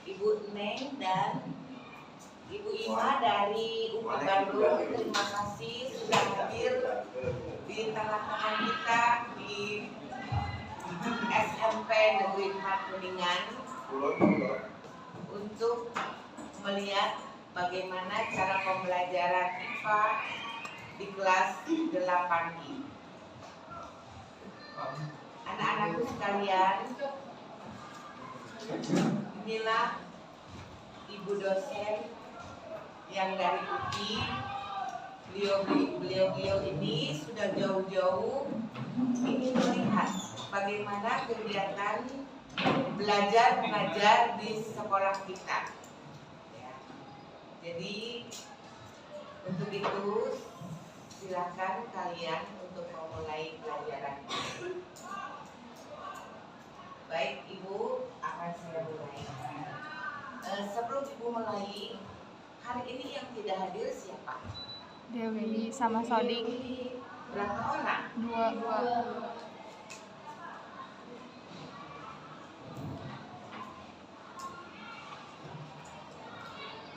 Ibu Neng dan Ibu Ima dari UPI Bandung, terima kasih sudah hadir di tengah-tengah kita di SMP Negeri 4 Kuningan untuk melihat bagaimana cara pembelajaran IPA di kelas 8I. Anak-anakku sekalian, inilah ibu dosen yang dari UPI. Beliau ini sudah jauh-jauh ingin melihat bagaimana kegiatan belajar mengajar di sekolah kita. Ya. Jadi untuk itu silakan kalian untuk memulai pelajaran. Baik, Ibu akan saya mulai. Sebelum Ibu mulai, hari ini yang tidak hadir siapa? Dewi sama Sodik. Berapa orang? Dua.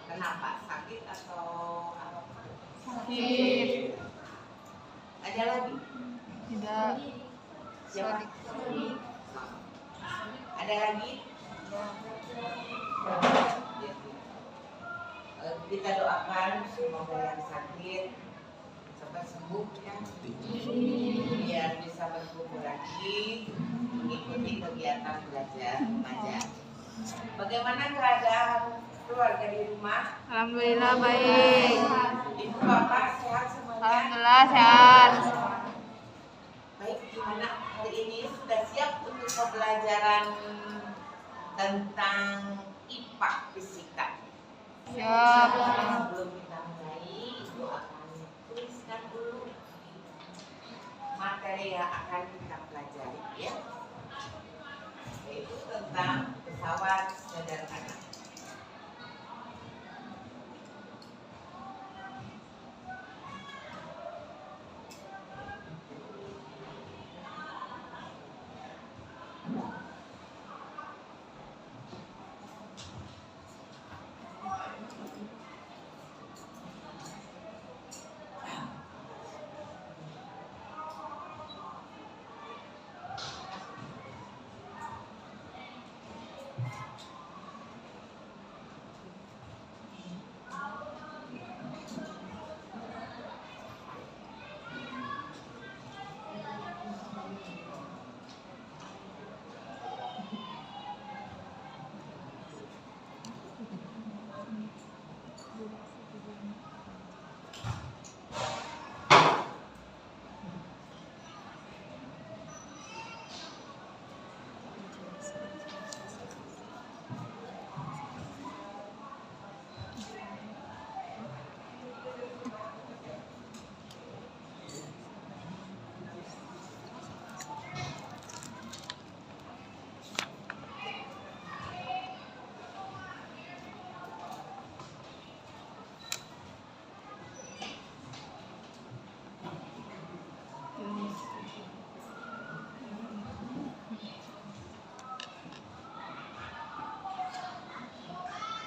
Kenapa? Sakit atau apa? Sakit. Ada lagi? Tidak. Siapa? Ada lagi? Kita doakan semoga yang sakit cepat sembuh ya, biar bisa berkumpul lagi mengikuti kegiatan belajar mengajar. Bagaimana keadaan keluarga di rumah? Alhamdulillah baik. Ibu bapak sehat semuanya? Alhamdulillah sehat. Baik, gimana hari ini sudah siap untuk pembelajaran tentang IPA fisika? Siap. Sebelum kita mulai, Ibu akan tuliskan dulu materi yang akan kita pelajari ya, yaitu tentang pesawat sederhana.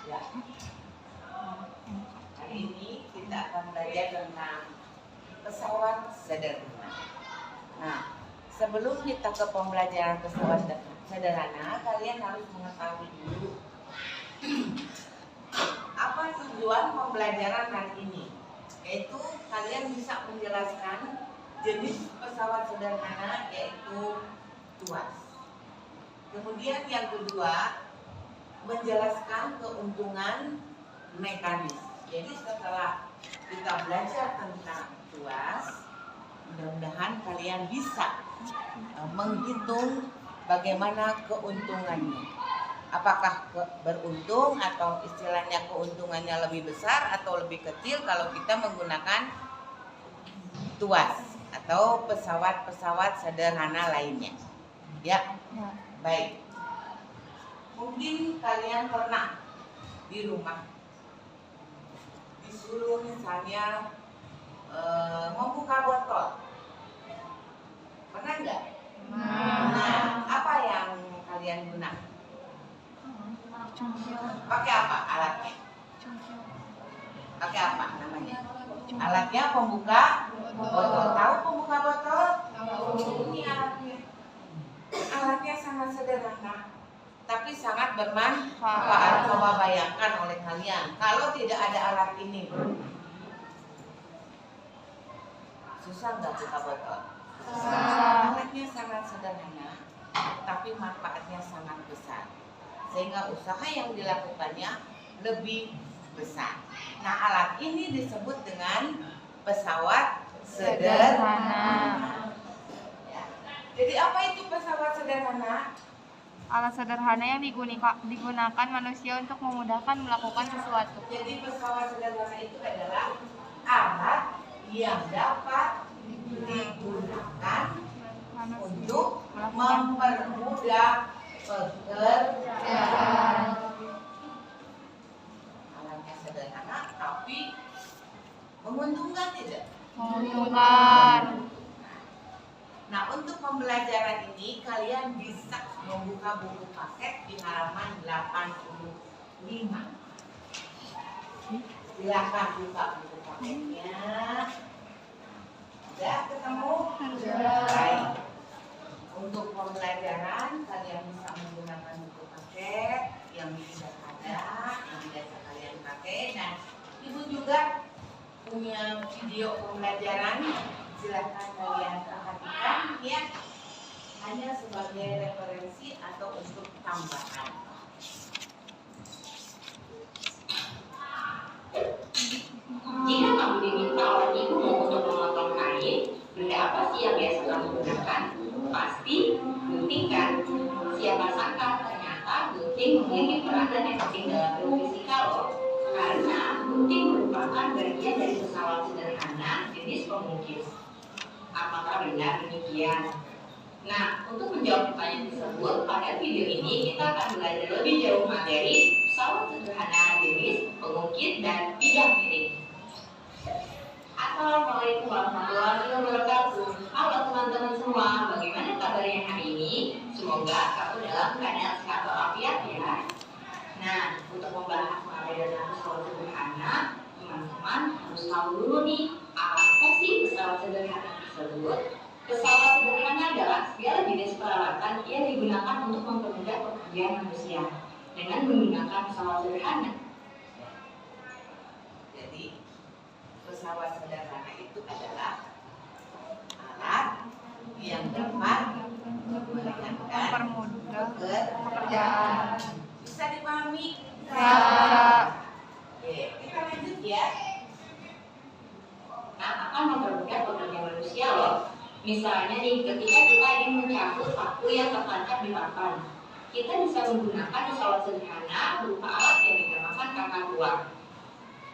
Ya. Hari ini kita akan belajar tentang pesawat sederhana. Nah, sebelum kita ke pembelajaran pesawat sederhana, kalian harus mengetahui dulu apa tujuan pembelajaran hari ini. Yaitu kalian bisa menjelaskan jenis pesawat sederhana, yaitu tuas. Kemudian yang kedua, menjelaskan keuntungan mekanis. Jadi setelah kita belajar tentang tuas, mudah-mudahan kalian bisa menghitung bagaimana keuntungannya. Apakah beruntung atau istilahnya keuntungannya lebih besar atau lebih kecil kalau kita menggunakan tuas atau pesawat-pesawat sederhana lainnya. Ya, baik. Mungkin kalian pernah di rumah disuruh misalnya membuka botol. Pernah nggak? Pakai apa alatnya? Pakai apa namanya? Alatnya pembuka botol. Tahu pembuka botol? Ini alatnya. Alatnya sangat sederhana, tapi sangat bermanfaat. Coba bayangkan oleh kalian, kalau tidak ada alat ini, susah nggak buka botol? Alatnya sangat sederhana, tapi manfaatnya sangat besar, sehingga usaha yang dilakukannya lebih besar. Nah, alat ini disebut dengan pesawat sederhana. Ya. Jadi apa itu pesawat sederhana? Alat sederhana yang digunakan manusia untuk memudahkan melakukan sesuatu. Jadi pesawat sederhana itu adalah alat yang dapat digunakan untuk mempermudah pekerjaan. Alatnya sederhana tapi menguntungkan tidak? Menguntungkan. Nah, untuk pembelajaran ini kalian bisa membuka buku paket di halaman 85. Silakan buka buku paketnya. Sudah ketemu? Sudah. Baik. Untuk pembelajaran kalian bisa menggunakan buku paket yang sudah ada, yang biasa kalian pakai, dan ibu juga punya video pembelajaran. Silahkan kalian perhatikan ya, hanya sebagai referensi atau untuk tambahan. Jika kamu diminta oleh ibumu untuk memotong kain, benda apa sih yang biasa kamu gunakan? Pasti gunting kan? Siapa sangka ternyata gunting memiliki peranan yang penting dalam berfisika loh. Karena gunting merupakan bagian dari pesawat sederhana jenis pengukir. Apakah benar demikian? Nah, untuk menjawab pertanyaan tersebut, pada video ini kita akan belajar lebih jauh materi pesawat sederhana jenis pengukir dan bidang miring. Assalamualaikum warahmatullahi wabarakatuh. Halo teman-teman semua, bagaimana kabarnya hari ini? Semoga kamu dalam keadaan sehat walafiat ya. Nah, untuk membahas materi tentang pesawat sederhana, teman-teman harus tahu dulu nih, apa sih pesawat sederhana tersebut? Pesawat sederhana adalah segala jenis peralatan yang digunakan untuk mempermudah pekerjaan manusia dengan menggunakan pesawat sederhana. Jadi pesawat sederhana itu adalah alat yang dapat meringankan Mempermudah pekerjaan. Bisa dipahami? Ya. Oke, kita lanjut ya. Nah, akan mempermudah pekerjaan manusia loh. Misalnya nih, ketika kita ingin mencabut paku yang tertancap di papan, kita bisa menggunakan pesawat sederhana berupa alat yang dinamakan kakak tua.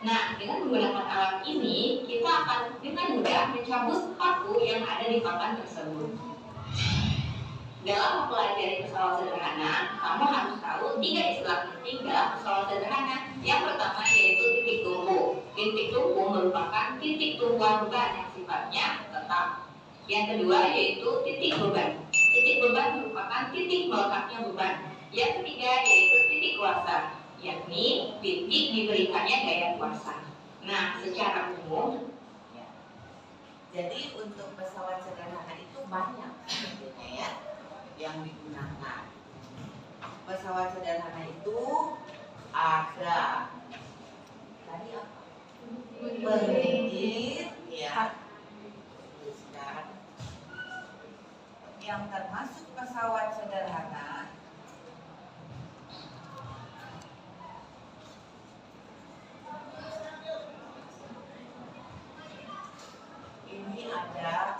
Nah, dengan menggunakan alat ini, kita akan dengan mudah mencabut paku yang ada di papan tersebut. Dalam mempelajari pesawat sederhana, kamu harus tahu 3 istilah penting dalam pesawat sederhana. Yang pertama yaitu titik tumpu. Titik tumpu merupakan titik tumpuan beban yang sifatnya tetap. Yang kedua yaitu titik beban. Titik beban merupakan titik melekatnya beban. Yang ketiga yaitu titik kuasa, yakni titik diberikannya gaya kuasa. Nah, secara umum, Ya. Jadi untuk pesawat sederhana itu banyak sebetulnya ya yang digunakan. Pesawat sederhana itu ada tadi apa? Pengukir, ya. Tuliskan. Yang termasuk pesawat sederhana ini ada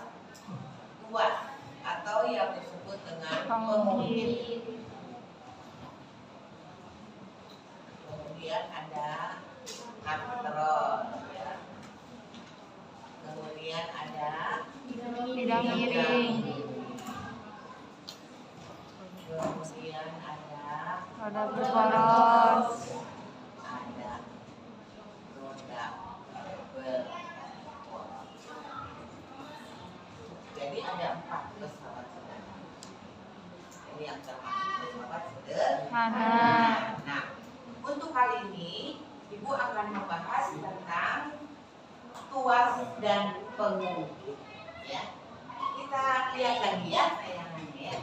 tuas atau yang disebut dengan pengukir. Kemudian ada katrol, ya. Kemudian ada Bidang miring. Kemudian ada Roda berporos. ada roda berporos. Jadi ada 4 pesawat sederhana. Ini yang termasuk pesawat sederhana. Mana? Nah, untuk kali ini Ibu akan membahas tentang tuas dan pengungkit. Ya, kita lihat lagi ya tayangannya ya.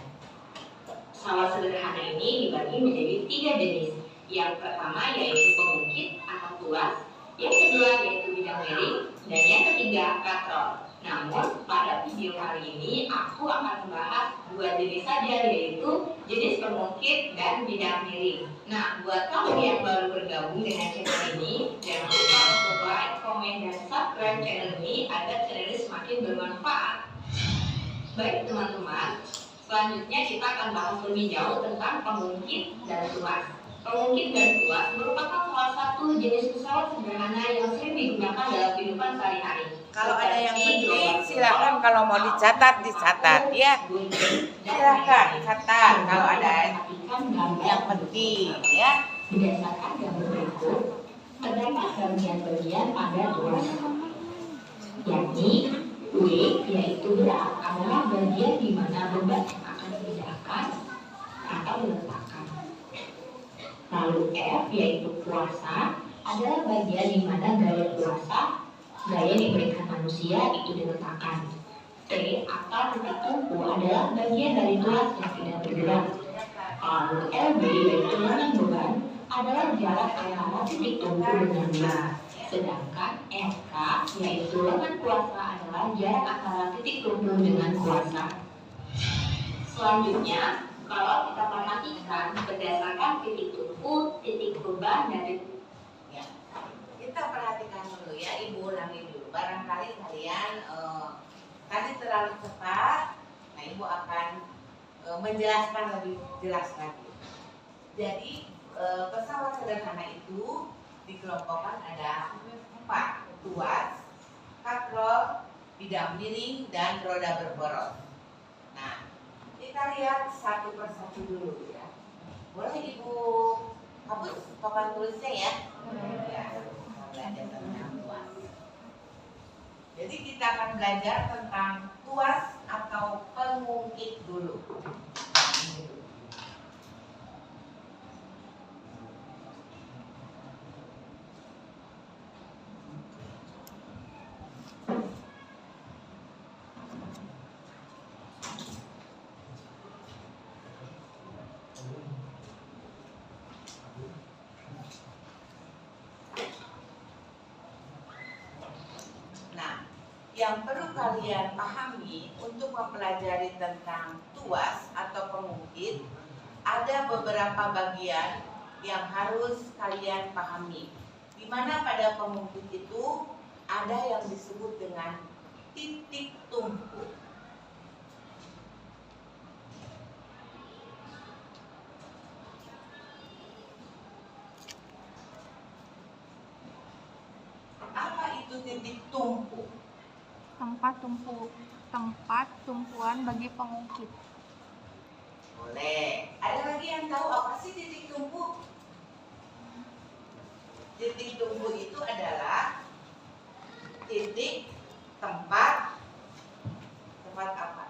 Sawah sederhana ini dibagi menjadi 3 jenis. Yang pertama yaitu pengungkit atau tuas, yang kedua yaitu bidang miring, dan yang ketiga katrol. Namun pada video kali ini aku akan membahas 2 jenis saja, yaitu jenis pengungkit dan bidang miring. Nah, buat kamu yang baru bergabung dengan channel ini, jangan lupa untuk like, komen, dan subscribe channel ini agar channel ini semakin bermanfaat. Baik teman-teman, selanjutnya kita akan bahas lebih jauh tentang pengungkit dan tuas. Pengungkit dan tuas merupakan salah satu jenis pesawat sederhana yang sering digunakan dalam kehidupan sehari-hari. Kalau ada yang penting silakan, kalau mau dicatat ya. Silakan catat kalau ada yang penting ya. Berdasarkan gambar berikut, terdapat bagian-bagian pada tuas, yakni W yaitu berat adalah bagian di mana beban yang akan dipindahkan atau diletakkan. Lalu F yaitu kuasa adalah bagian di mana gaya kuasa, gaya yang diberikan manusia itu diletakkan. T atau titik tumpu adalah bagian dari tuas yang tidak bergerak. Lalu LB yaitu lengan beban adalah jarak antara titik tumpu dengan beban. Sedangkan FK yaitu lengan kuasa adalah jarak antara titik tumpu dengan kuasa. Selanjutnya, kalau kita perhatikan berdasarkan titik tumpu, titik beban, dan Ya. Kita perhatikan dulu ya, Ibu ulangi dulu. Barangkali kalian tadi terlalu cepat. Nah, Ibu akan menjelaskan lebih jelas lagi. Jadi pesawat sederhana itu dikelompokkan ada 4: tuas, katrol, bidang miring, dan roda berboros. Nah, kita lihat satu persatu dulu ya. Boleh Ibu hapus papan tulisnya ya? Ya, kita belajar tentang tuas. Jadi kita akan belajar tentang tuas atau pengungkit dulu. Nah, yang perlu kalian pahami untuk mempelajari tentang tuas atau pengungkit, ada beberapa bagian yang harus kalian pahami. Di mana pada pengungkit itu ada yang disebut dengan titik tumpu. Apa itu titik tumpu? Tempat tumpuan bagi pengungkit. Boleh. Ada lagi yang tahu apa sih titik tumpu? Titik tumpu itu adalah titik tempat apa?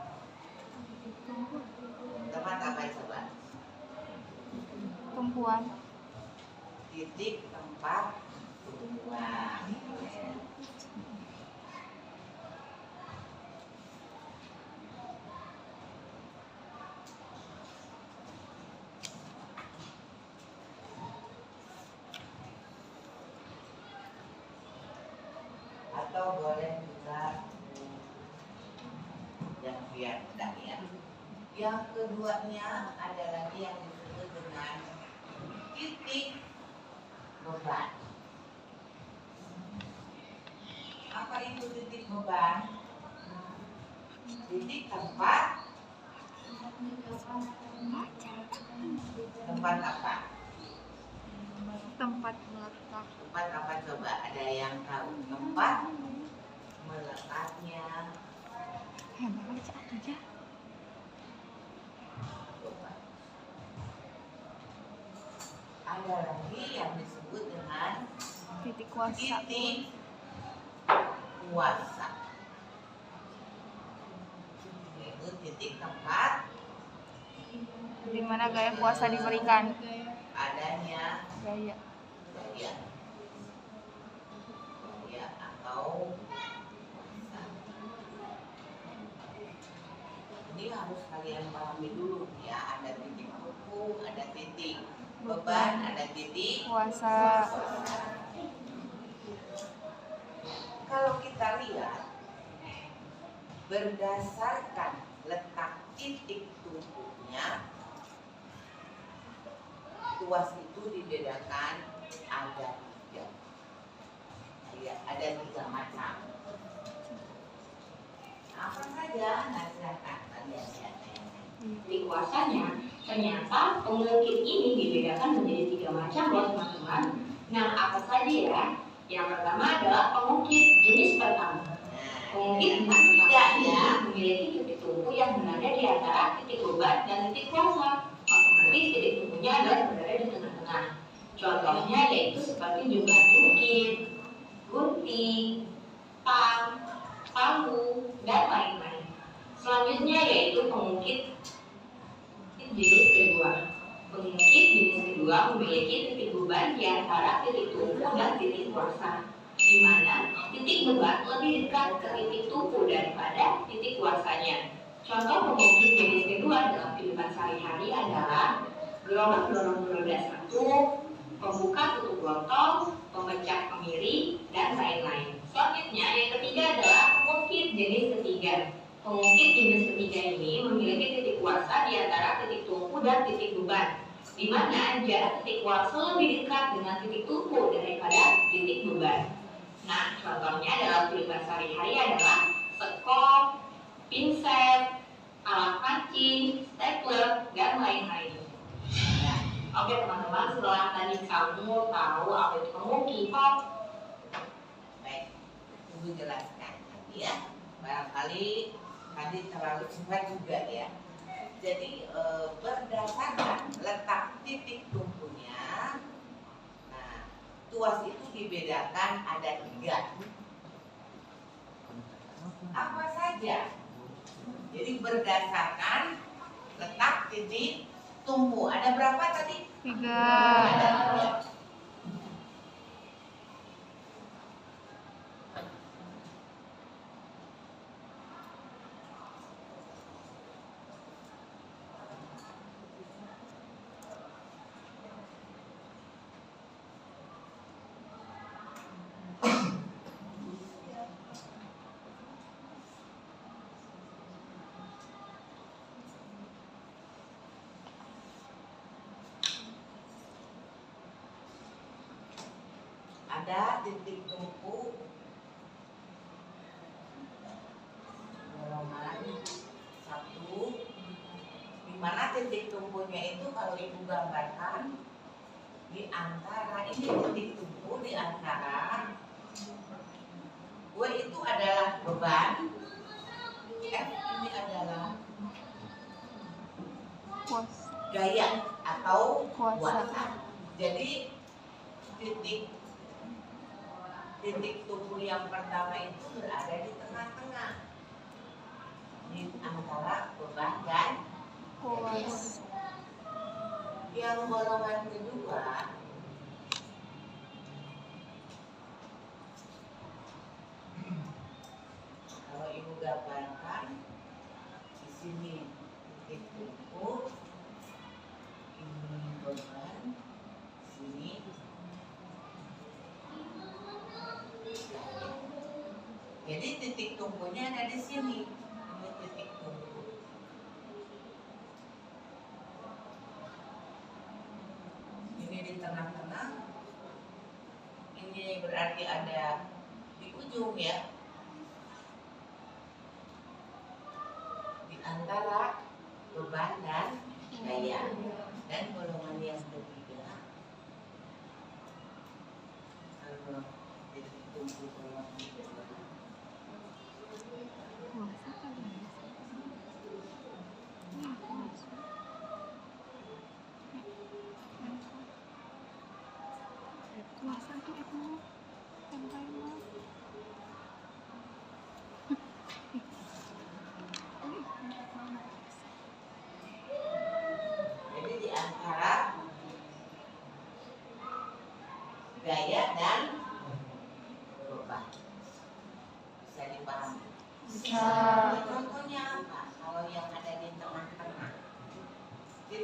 Tempat apa coba? Tumpuan. Titik tempat tumpuan. Atau boleh juga yang biar mudah ya. Yang keduanya ada lagi yang disebut dengan titik beban. Apa itu titik beban? Titik tempat apa? Tempat meletak. Tempat apa coba? Ada yang tahu tempat melekatnya? Baca aja. Coba. Ada lagi yang disebut dengan Titik kuasa. titik kuasa. Yaitu titik tempat Di mana gaya kuasa diberikan. ada adanya Gaya. gaya atau kuasa. Ini harus kalian pahami dulu ya, ada titik kuku, ada titik beban, ada titik Kuasa. Kalau kita lihat berdasarkan letak titik tumpunya, tuas itu dibedakan ada tiga. Ya, ada tiga macam. Apa saja? Nah, silakan kalian lihat. Di kuasanya, ternyata pengungkit ini dibedakan menjadi 3 macam loh teman-teman. Nah, apa saja ya? Yang pertama adalah pengungkit jenis pertama. Pengungkit jenis pertama ya memiliki titik tumpu yang berada di antara titik beban dan titik kuasa. Otomatis titik tumpunya adalah berada di tengah-tengah. Contohnya yaitu seperti jumlah bukit, gunting, tang, palu, dan lain-lain. Selanjutnya yaitu pengungkit jenis kedua. Pengungkit jenis kedua memiliki titik beban di antara titik tumpu dan titik kuasa, di mana titik beban lebih dekat ke titik tumpu daripada titik kuasanya. Contoh pengungkit jenis kedua dalam kehidupan sehari-hari adalah gerobak dorong roda 1, pembuka tutup botol, pemecah kemiri, dan lain-lain. Selanjutnya yang ketiga adalah pengungkit jenis ketiga. Pengungkit jenis ketiga ini memiliki titik kuasa di antara titik tumpu dan titik beban, di mana jarak titik kuasa lebih dekat dengan titik tumpu daripada titik beban. Nah, contohnya dalam kehidupan sehari-hari adalah sekop, pinset, alat pancing, stapler, dan lain-lain. Oke teman-teman, setelah tadi kamu tahu apa itu pengungkit, Baik, Ibu jelaskan ya. Barangkali tadi terlalu cepat juga ya. Jadi berdasarkan letak titik tumpunya, nah, tuas itu dibedakan ada 3. Apa saja? Jadi berdasarkan letak titik tumpu. Ada berapa tadi? 3. Ada 3. Ada titik tumpu golongan 1, di mana titik tumpunya itu kalau Ibu gambarkan di antara ini titik tumpu di antara W itu adalah beban, F ini adalah Kuasa. gaya atau Kuasa. kuasa. Jadi titik tumpu yang pertama itu berada di tengah-tengah di antara beban dan Kuasa. yang golongan kedua kalau Ibu gambarkan di sini titik tumpu, ini beban, sini jadi titik tumpunya ada di sini. Ini titik tumpu. Ini di tengah-tengah. Ini berarti ada di ujung ya. Di antara beban dan gaya. Dan golongan yang ketiga, kalau titik tumpu golongan ketiga, Kuasa kali ya. Kuasa. Kuasa tuh itu sampai mau. jadi di antara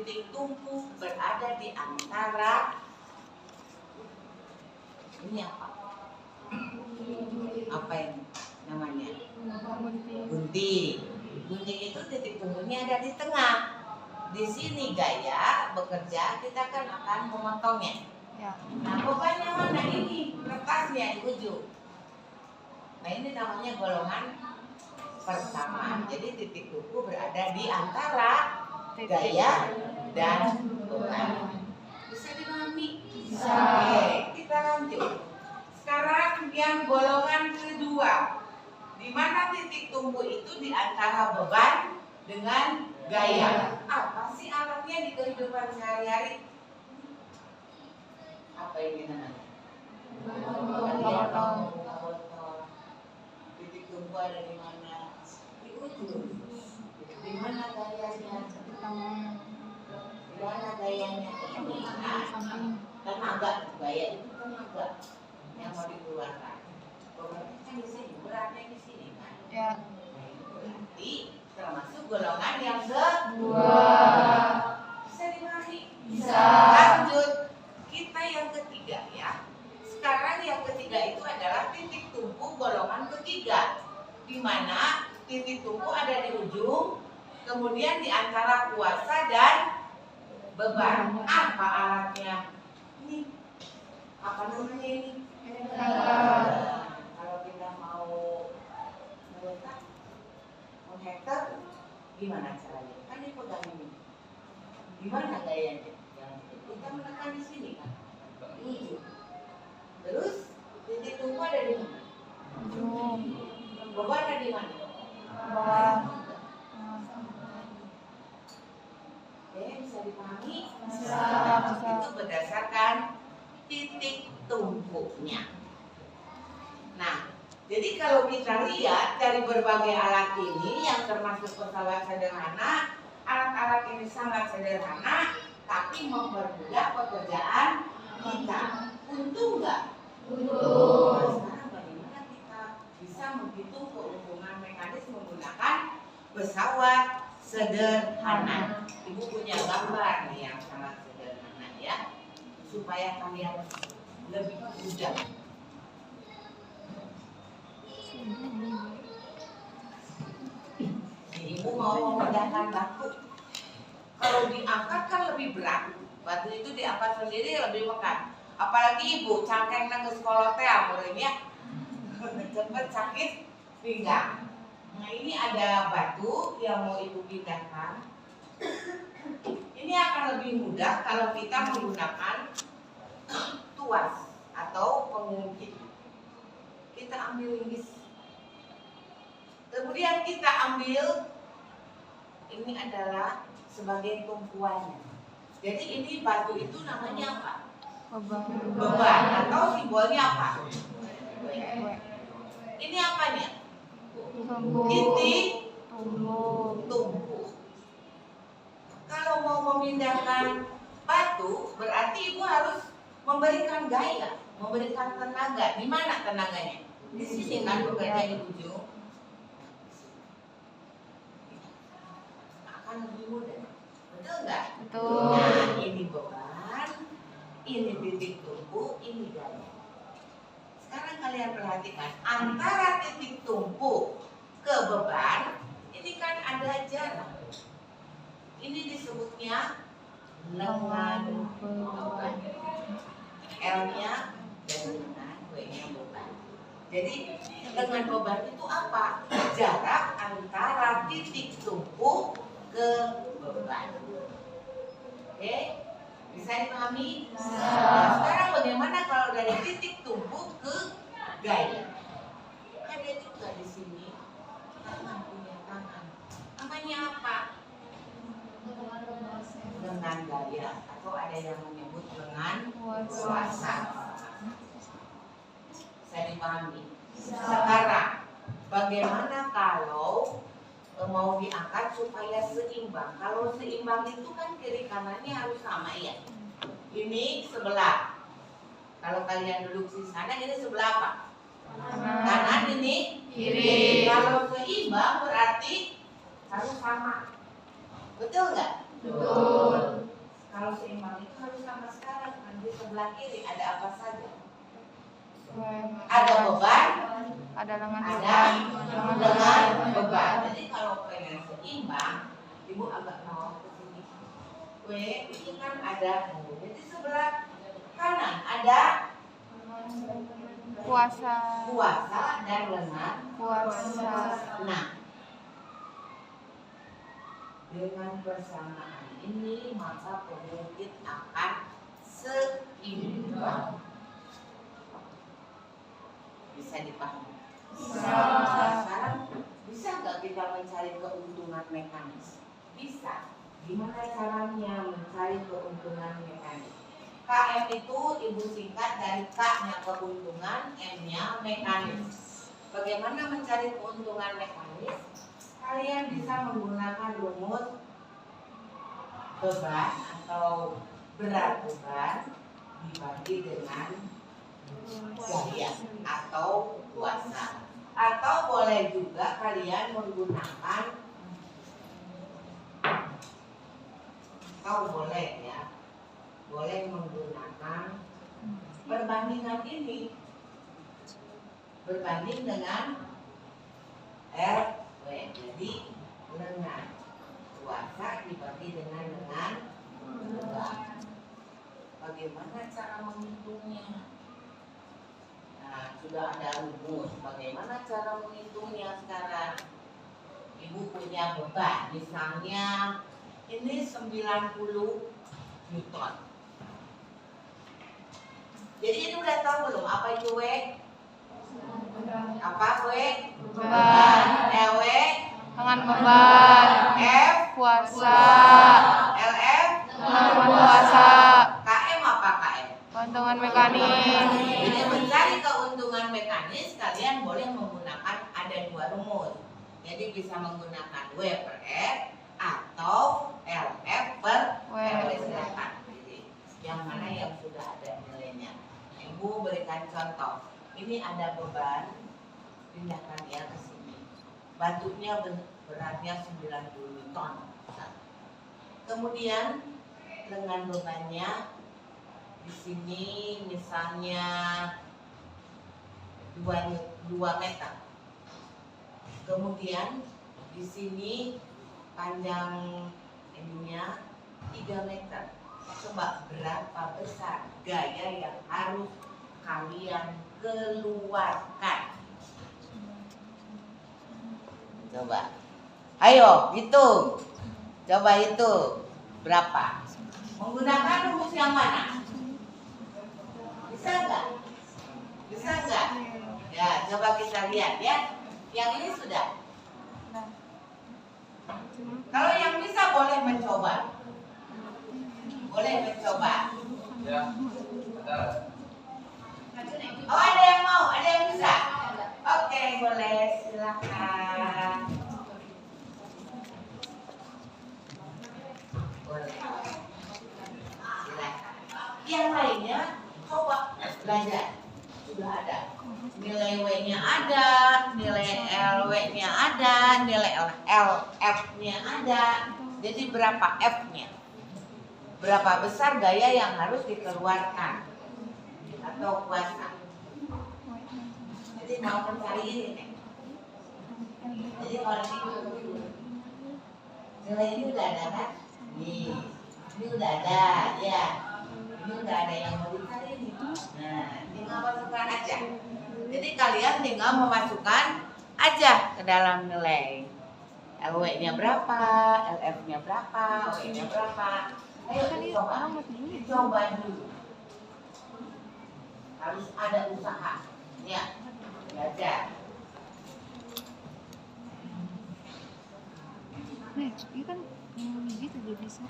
titik tumpu berada di antara ini apa? Apa ini namanya? Gunting. Gunting itu titik tumpunya ada di tengah. Di sini gaya bekerja kita kan akan memotongnya. Ya. Nah, bebannya mana ini? Letaknya di ujung. Nah, ini namanya golongan pertama. Jadi titik tumpu berada di antara gaya dan beban. Bisa dipahami? Bisa. Oke, kita lanjut. Sekarang yang golongan kedua, di mana titik tumpu itu di antara beban dengan gaya. Apa sih alatnya di kehidupan sehari-hari? Apa ini namanya? Botol. Titik tumpu ada di mana? Di ujung. Di mana gayanya? Di mana gayanya? Ini. Nah, tenaga, gaya itu tenaga yang mau dikeluarkan. Bebannya kan di sini, beratnya di sini kan. Ya. Berarti termasuk golongan yang kedua. Bisa dimahami? Bisa. Lanjut, kita yang ketiga ya. Sekarang yang ketiga itu adalah titik tumpu golongan ketiga, di mana titik tumpu ada di ujung, kemudian di antara kuasa dan beban. Apa alatnya? Ini apa namanya ini? Kalau kita mau meletak, menghektare, gimana caranya? Kan dipegang ini. Gimana gayanya? Kita menekan di sini kan? Di ujung. Terus titik tumpu ada di mana? Ujung. Beban ada di mana? Bawah. Oke, bisa dipahami? Bisa. Itu berdasarkan titik tumpunya. Nah, jadi kalau kita lihat dari berbagai alat ini yang termasuk pesawat sederhana, alat-alat ini sangat sederhana, tapi mempermudah pekerjaan kita. Untung nggak? Untung. Nah, sekarang bagaimana kita bisa menghitung keuntungan mekanis menggunakan pesawat sederhana? Ibu punya gambar nih yang sangat sederhana ya, supaya kalian lebih mudah. Ibu mau memindahkan batu. Kalau diangkat kan lebih berat. Batu itu diangkat sendiri lebih mekat. Apalagi ibu cangkeng nang sekolah teh amurnya cepet sakit pinggang. Nah, ini ada batu yang mau ibu pindahkan. Ini akan lebih mudah kalau kita menggunakan tuas atau pengungkit. Kita ambil linggis. Kemudian kita ambil, ini adalah sebagai tumpuannya. Jadi ini batu itu namanya apa? Beban atau simbolnya apa? Ini apanya? Titik tumpu. Kalau mau memindahkan batu, berarti ibu harus memberikan gaya, memberikan tenaga. Di mana tenaganya? Di sini kan bekerja di ujung. Akan lebih mudah, betul nggak? Betul. Nah, ini beban, ini titik tumpu, ini gaya. Sekarang kalian perhatikan, antara titik tumpu ke beban, ini kan ada jarak. Ini disebutnya lengan beban. L-nya dengan W-nya beban. Jadi lengan beban itu apa? Jarak antara titik tumpu ke beban. Oke? Bisa dipahami? Nah, sekarang bagaimana kalau dari titik tumpu ke gaya? Ada juga di sini tangan, punya tangan. Namanya apa? Lengan gaya, atau ada yang menyebut lengan kuasa. Bisa dipahami? Sekarang bagaimana kalau mau diangkat supaya seimbang? Kalau seimbang itu kan kiri kanannya harus sama ya. Ini sebelah. Kalau kalian duduk di sana, ini sebelah apa? Kanan, ini Kiri. Kalau seimbang berarti harus sama. Betul nggak? Betul. Kalau seimbang itu harus sama sekarang. Di sebelah kiri ada apa saja? Ada beban, Ada lengan ada beban. lengan beban. Jadi kalau pengen seimbang, ibu agak mau ke sini. Ini kan ada. Jadi sebelah kanan ada Puasa. dan lengan. Puasa. Nah, dengan persamaan ini maka penyakit akan seimbang. Bisa dipahami? Nah, sekarang bisa nggak kita mencari keuntungan mekanis? Bisa. Gimana caranya mencari keuntungan mekanis? KM itu ibu singkat dari K-nya keuntungan, M-nya mekanis. Bagaimana mencari keuntungan mekanis? Kalian bisa menggunakan rumus beban atau berat beban dibagi dengan gaya atau kuasa. Atau boleh juga kalian menggunakan, boleh menggunakan perbandingan ini, berbanding dengan RW. Jadi lengan kuasa dibagi dengan lengan beban. Bagaimana cara menghitungnya? Nah, sudah ada rumus. Bagaimana cara menghitungnya sekarang? Ibu punya beban, misalnya ini 90 Newton. Jadi ini udah tahu belum apa itu W? Apa W? Beban. W? Lengan beban. F? Puasa. LF? Lengan puasa. KM apa KM? Keuntungan mekanis. Jadi mencari keuntungan mekanis kalian boleh menggunakan ada dua rumus. Jadi bisa menggunakan W per F atau LF per W. Silakan pilih yang mana yang sudah ada nilainya. Ibu berikan contoh. Ini ada beban, pindahkan ya ke sini. Batunya beratnya 90 ton. Kemudian lengan bebannya di sini misalnya 2 meter. Kemudian di sini panjang ininya 3 meter. Coba berapa besar gaya yang harus kalian keluarkan? Coba. Ayo, hitung. Coba hitung. Berapa? Menggunakan rumus yang mana? Bisa nggak? Bisa nggak? Ya, coba kita lihat ya. Yang ini sudah. Kalau yang bisa boleh mencoba. Boleh mencoba. Ya, ada. Oh, ada yang mau, ada yang bisa. Oke, boleh, silakan. Boleh. Silakan. Yang lainnya coba belajar. Sudah ada. Nilai W-nya ada, nilai LW-nya ada, nilai LF-nya ada. Jadi berapa F-nya? Berapa besar gaya yang harus dikeluarkan atau kuasa? Jadi mau mencari ini nih. Jadi kalau ini nilai ini udah ada kan? Nih, ini udah ada ya. Ini udah ada yang mau dicari nih. Nah, tinggal masukkan aja. Jadi kalian tinggal memasukkan aja ke dalam nilai. LW-nya berapa, LF-nya berapa, W-nya berapa. Ayo coba dulu. Harus ada usaha. Ya, belajar. Nih, ini kan gitu jadi 100.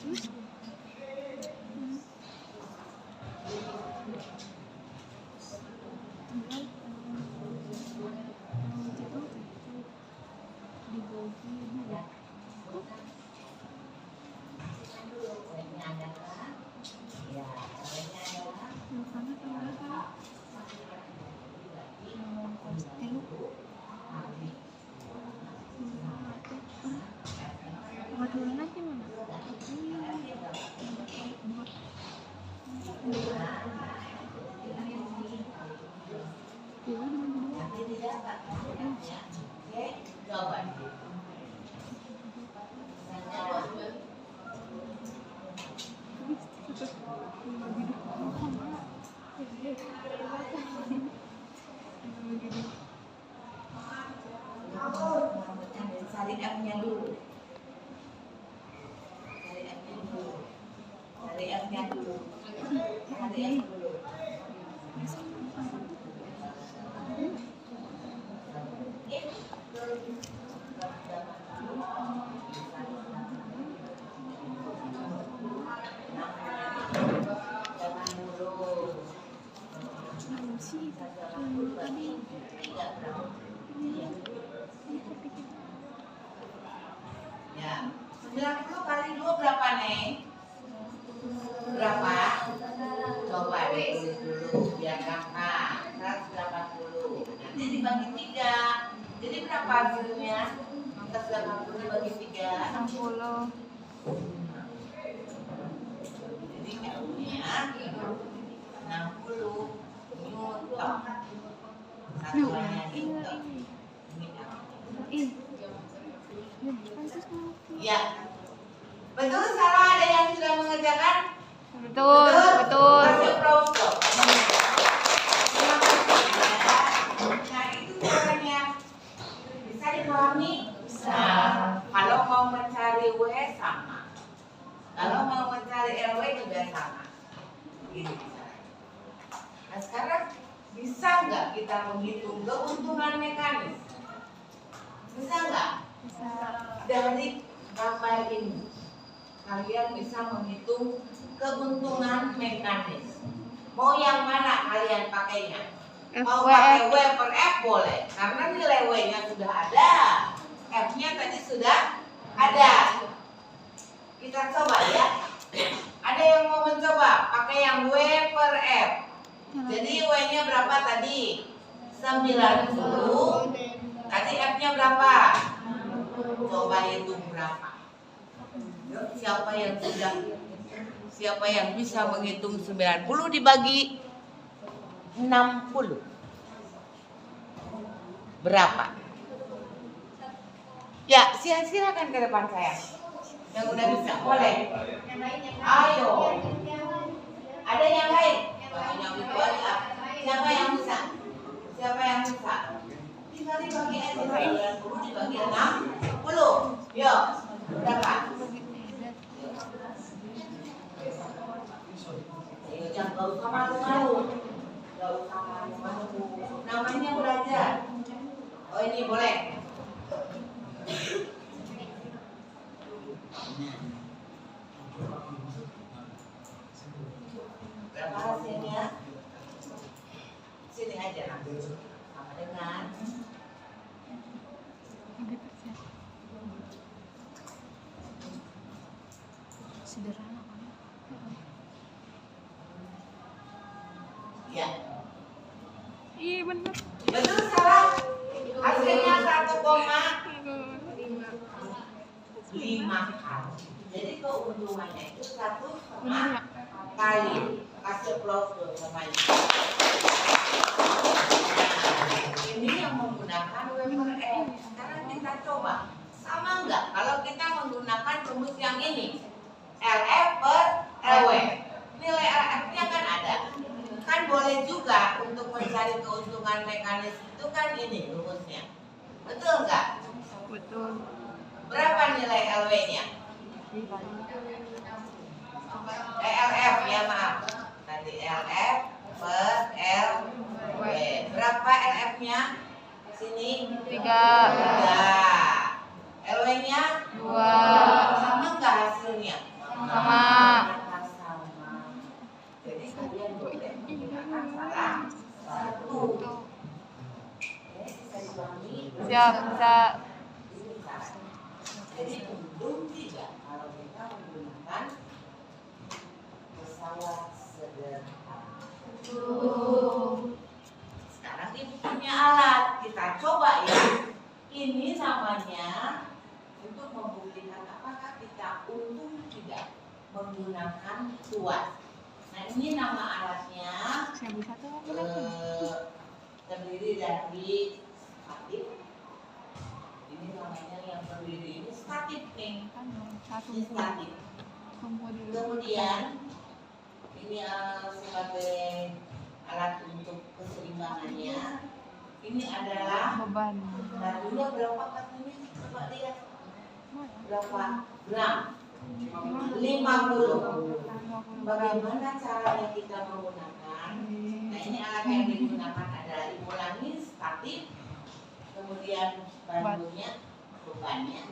Terus W-nya ada kan? Ya, W-nya ada kan? Cari F-nya dulu. Cari F-nya dulu. Cari F-nya dulu. Cari F dulu. Jangan dulu. Ya, 90 kali 2 berapa, Neng? Berapa? Coba deh isi dulu biar gampang. 180. Nanti dibagi 3. Jadi berapa hasilnya? 180 dibagi 3. 60. Jadi L-nya 60 Newton. Satuannya Newton. Ini L. Ih. Ya. Betul salah ada yang sudah mengerjakan? Betul, betul. Kasih applause dong. Terima kasih ya. Nah itu caranya. Bisa dipahami? Bisa. Kalau mau mencari W sama. Kalau mau mencari LW juga sama. Gitu. Nah sekarang bisa nggak kita menghitung keuntungan mekanis? Bisa nggak? Bisa. Dari gambar ini kalian bisa menghitung keuntungan mekanis. Mau yang mana kalian pakainya? Mau pakai W per F boleh, karena nilai W-nya sudah ada, F-nya tadi sudah ada. Kita coba ya. Ada yang mau mencoba pakai yang W per F. Jadi W-nya berapa tadi? 90. Tadi F-nya berapa? Coba hitung berapa. Siapa yang bisa menghitung 90 dibagi 60? Berapa? Ya, silakan ke depan saya. Yang udah bisa, boleh. Ayo. Ada yang lain? Yang itu aja. Siapa yang bisa? Siapa yang bisa? Tinggal dibagi aja 90 dibagi 60. Yuk, berapa? Jangan usah malu-malu. Gak usah malu-malu. Namanya belajar. Oh ini boleh. Berapa hasilnya? Sini aja nanti. Sama dengan Sederhana. ya. Iya benar. Betul salah. Hasilnya 1,5 kali. Jadi keuntungannya itu 1,5 kali. Kasih applause dulu sama ini. Nah, ini yang menggunakan W per F. Sekarang kita coba. Sama enggak kalau kita menggunakan rumus yang ini? LF per LW. Nilai LF-nya kan ada. Kan boleh juga untuk mencari keuntungan mekanis itu kan ini rumusnya. Betul enggak? Betul. Berapa nilai LW-nya? LF ya maaf. Tadi LF per LW. Berapa LF-nya? Sini 3. LW-nya 2. sama enggak hasilnya? Sama. Sama. Jadi kalian boleh menggunakan salah satu. Oke, bisa dipahami? Siap, bisa. Jadi untung tidak kalau kita menggunakan pesawat sederhana. Sekarang ibu punya alat, kita coba ya. Ini namanya untuk membuktikan apakah kita untung tidak menggunakan tuas. Nah ini nama alatnya Saya bisa tuh. terdiri dari statif. Ini namanya yang terdiri ini statif nih. Satu. Ini statif. Kemudian ini sebagai alat Ini adalah beban. bajunya berapa katanya? Coba lihat. Berapa gram? 50. Bagaimana caranya kita menggunakan? Nah, ini alat yang digunakan adalah imulangi, statif, kemudian bantunya, bebannya,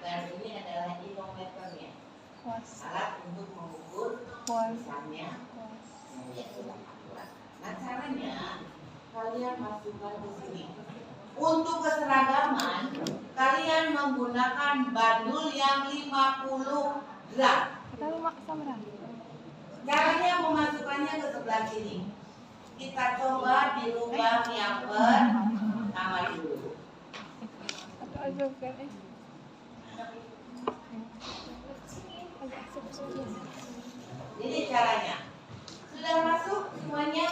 dan ini adalah inometernya, alat untuk mengukur misalnya. Ya, sudah. Nah, caranya kalian masukkan ke sini. Untuk keseragaman, kalian menggunakan bandul yang 50 gram. Kita lumak sama. Caranya memasukkannya ke sebelah sini. Kita coba di lubang yang pertama dulu. Ini caranya. Sudah masuk semuanya?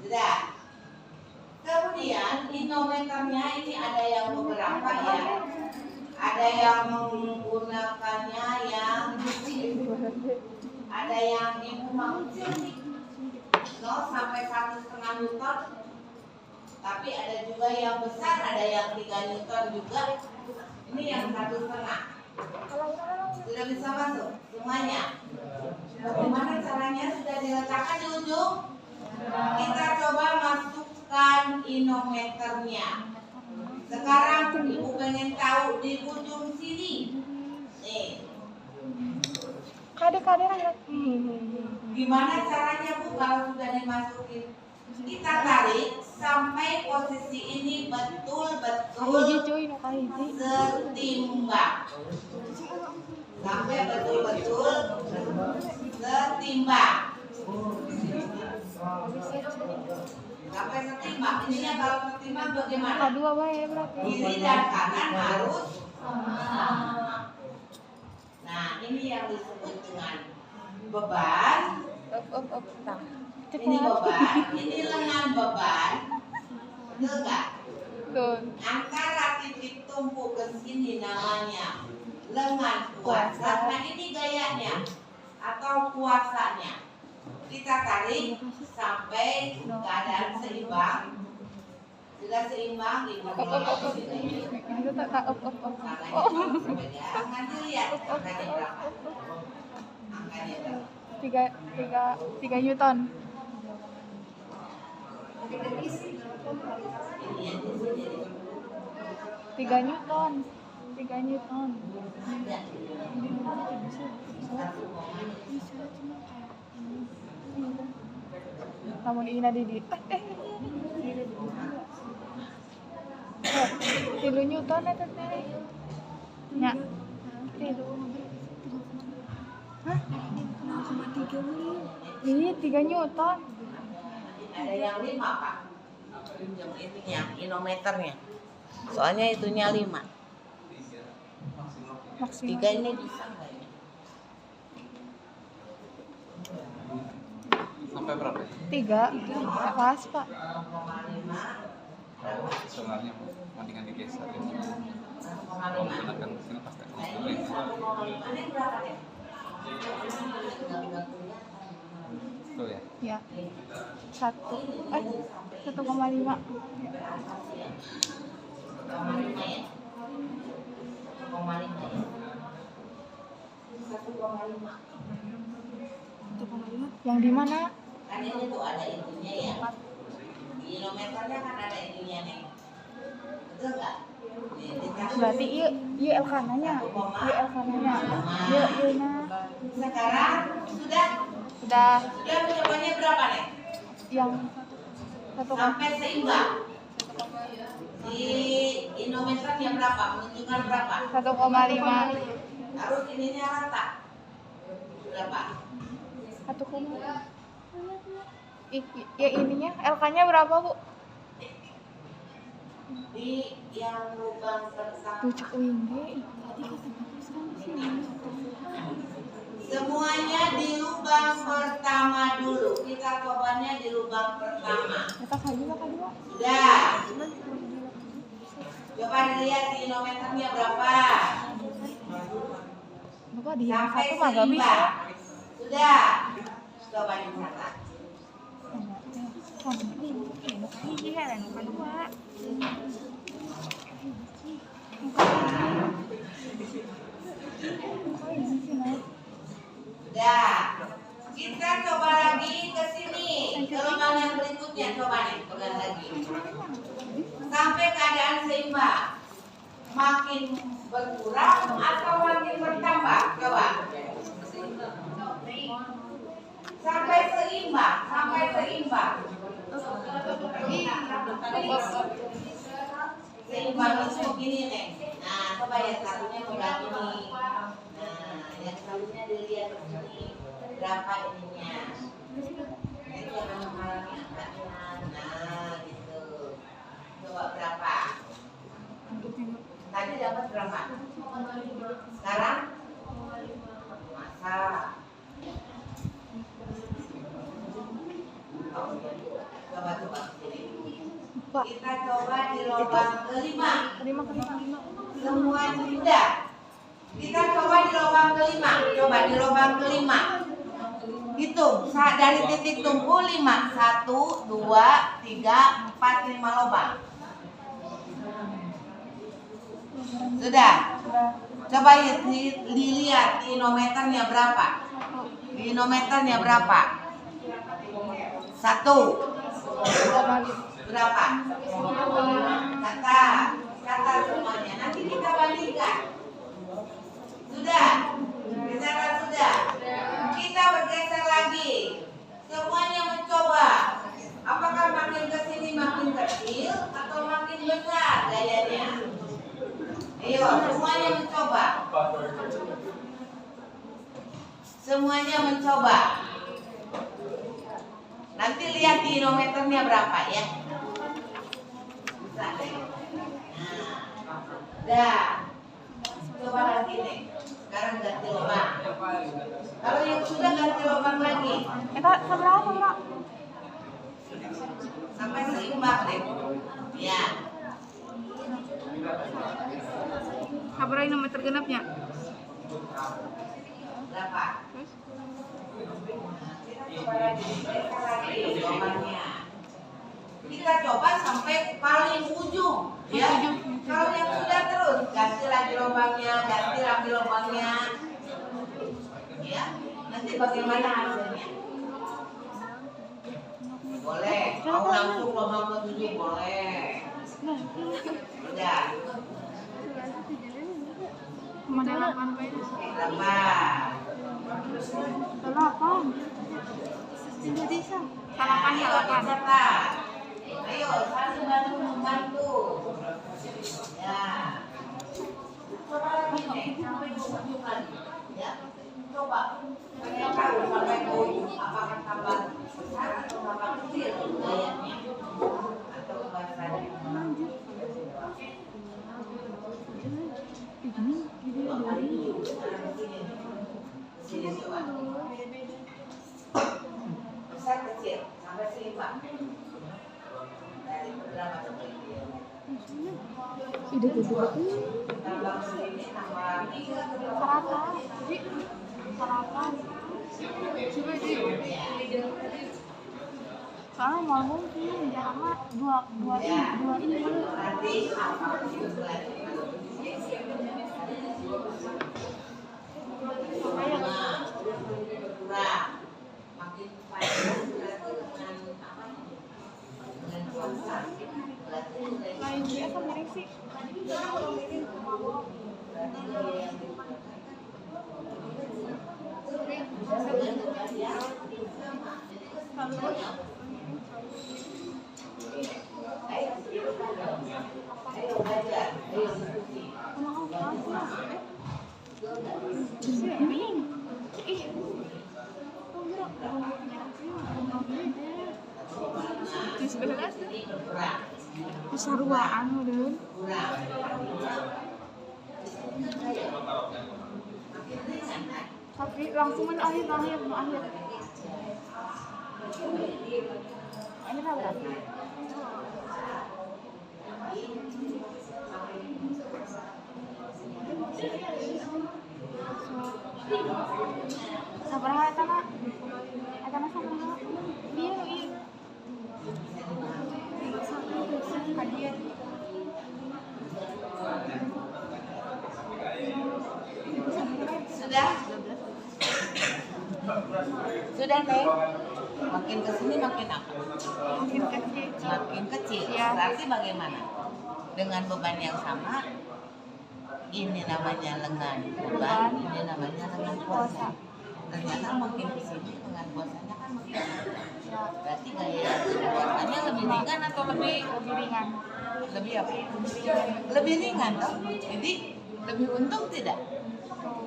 Sudah. Kemudian inometernya ini ada yang beberapa ya. Ada yang menggunakannya yang ada yang ibu mau kecil nih, 0 sampai 1,5 Newton. Tapi ada juga yang besar, ada yang 3 Newton juga. Ini yang 1,5. Sudah bisa masuk semuanya. Bagaimana caranya? Sudah diletakkan di ujung. Kita coba masukkan inometernya. Sekarang ibu pengen tahu di ujung sini. Nih. Kade-kade Gimana caranya Bu kalau sudah dimasukin? Kita tarik sampai posisi ini betul-betul setimbang. Sampai betul-betul setimbang. Sampai setimbang. Ininya kalau setimbang bagaimana? Kedua bae berarti. Kiri dan kanan harus sama. Nah, ini yang disebut dengan beban. Ini beban, ini lengan beban. Betul nggak? Tuh. Antara titik tumpu ke sini namanya lengan kuasa. Nah, ini gayanya atau kuasanya. Kita tarik sampai keadaan seimbang. Sudah seimbang, ibu keluar ke sini. Nanti lihat angkanya berapa. Angkanya berapa? 3 Newton. Ini yang di sini. 3 Newton. 3 Newton. Ada. 1,5. Namun ina di 3 Newton eta teh. Nya. Hah? Ini 3 Newton. Ada yang 5 Pak. Yang ininya, inometernya. Soalnya itunya 5. Maksimal. 3 ini bisa nggak ya? Sampai berapa? 3. Pas, Pak. 0,5. Sebenarnya mendingan digeser ya. Kalau 1,5. menggunakan sini pasti Nah, ini 1,5 ini berapa ya? betul ya. Ya. 1,5. 1,5 ya? 1,5. Yang di mana? Kan ini tuh ada intinya ya. Di inometernya kan ada intinya nih. Betul nggak? Nih, ditaruh Berarti di iya sini. iya elkananya. Iya elkananya. Iya iya. Sekarang sudah Sudah jawabannya berapa nih? yang 1,5. Sampai seimbang. Di inometernya berapa? Menunjukkan berapa? 1,5. Harus ininya rata. Berapa? 1,5. Ya ininya LK-nya berapa, Bu? Di yang lubang pertama. Pucuk wingi. Semuanya di lubang pertama dulu. Kita cobanya di lubang pertama. Kita kedua. Sudah. Coba dilihat di inometernya berapa. Bapak di yang Sampai satu mah gak bisa. seimbang. Sudah. Coba dicatat. Ini kan muka dua. Udah. Kita coba lagi ke sini. Gelombang yang berikutnya coba nih, pegang lagi. Sampai keadaan seimbang. Makin berkurang atau makin bertambah? Coba. Sampai seimbang, sampai seimbang. Seimbang itu begini nih. Nah, coba yang satunya pegang ini. Nah, yang satunya dilihat begini. Berapa ininya? Jadi jangan menghalangi angkanya. Nah, gitu. Coba berapa? Tadi dapat berapa? Sekarang? Masa? Coba sini. Kita coba di lubang kelima. Semua sudah. Kita coba di lubang kelima. Coba di lubang kelima. Hitung dari titik tumpu 5. 1, 2, 3, 4, 5 lubang. Sudah. Coba dilihat dinometernya berapa. Dinometernya berapa? 1. Berapa? Kata semuanya. Nanti kita bandingkan. Sudah. Bicara sudah. Kita bergeser lagi. Semuanya mencoba. Apakah makin ke sini makin kecil atau makin besar gayanya? Ayo, semuanya mencoba. Semuanya mencoba. Nanti lihat dinometernya berapa ya. Bisa deh. Nah, coba lagi nih. Sekarang ganti lubang. Kalau yang sudah ganti lubang lagi. Seberapa? Sampai seimbang deh. Ya. Sabar nomor tergenapnya. Berapa? Coba lagi lubangnya. Kita coba sampai paling ujung ya. Kalau yang sudah terus ganti lagi lubangnya, ganti lagi lubangnya. Ya. Nanti bagaimana hasilnya? Boleh. Mau langsung lubang ke-7 boleh. Udah. Mana 8 baik. 8. 8. Tidak bisa. 8 ya 8. Ayo, saling bantu membantu. Ya. Coba lagi nih, sampai ke ujung lagi. Ya. Coba. Pengen tahu sampai ke ujung apakah tambah besar atau tambah kecil gayanya. Atau bahasanya. Sini coba. Besar kecil sampai seimbang. Dari berapa sampai dia? Tambah sini tambah 3. Soalnya mau mungkin jaraknya dua ini. Nanti apa itu lagi? Makin panjang berarti dengan apa? Dengan puasa. Berarti Lain dia kan mirip sih. Ayo belajar, ayo diskusi. Kesaruaan udah. Tapi langsung akhir. Ini berapa? Sabaraha eta Kak? Eta mah sabaraha? Iya, iya. Hadiah. Sudah? Sudah, Teh? Makin kesini makin apa? Makin kecil. Makin kecil. Iya. Berarti bagaimana? Dengan beban yang sama, ini namanya lengan beban, ini namanya lengan puasa. Ternyata makin kesini lengan puasanya kan makin Ya, berarti gaya puasanya lebih ringan atau lebih lebih ringan. lebih apa? Lebih ringan toh. Jadi lebih untung tidak? Kalau